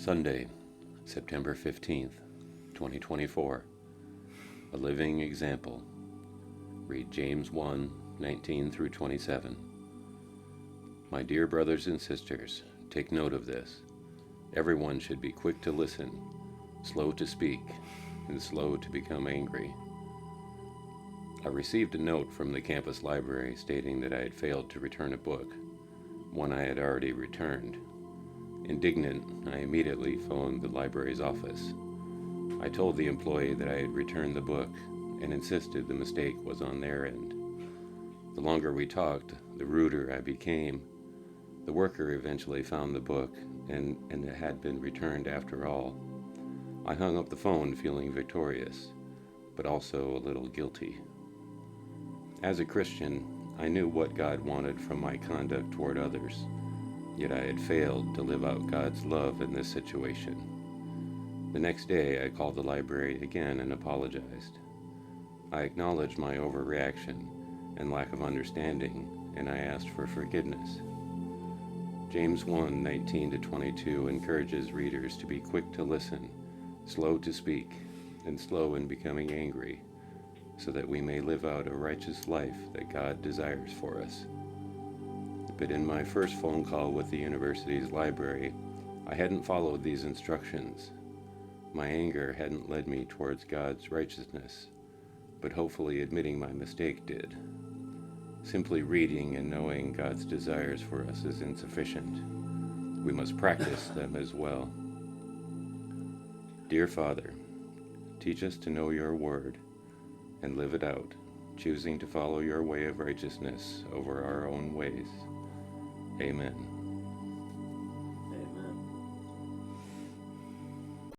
Sunday, September 15th, 2024. A living example. Read James 1:19 through 27. My dear brothers and sisters, take note of this. Everyone should be quick to listen, slow to speak, and slow to become angry. I received a note from the campus library stating that I had failed to return a book, one I had already returned. Indignant, I immediately phoned the library's office. I told the employee that I had returned the book and insisted the mistake was on their end. The longer we talked, the ruder I became. The worker eventually found the book, and it had been returned after all. I hung up the phone feeling victorious, but also a little guilty. As a Christian, I knew what God wanted from my conduct toward others, yet I had failed to live out God's love in this situation. The next day, I called the library again and apologized. I acknowledged my overreaction and lack of understanding, and I asked for forgiveness. James 1:19 to 22 encourages readers to be quick to listen, slow to speak, and slow in becoming angry, so that we may live out a righteous life that God desires for us. But in my first phone call with the university's library, I hadn't followed these instructions. My anger hadn't led me towards God's righteousness, but hopefully admitting my mistake did. Simply reading and knowing God's desires for us is insufficient. We must practice them as well. Dear Father, teach us to know your word and live it out, choosing to follow your way of righteousness over our own ways. Amen.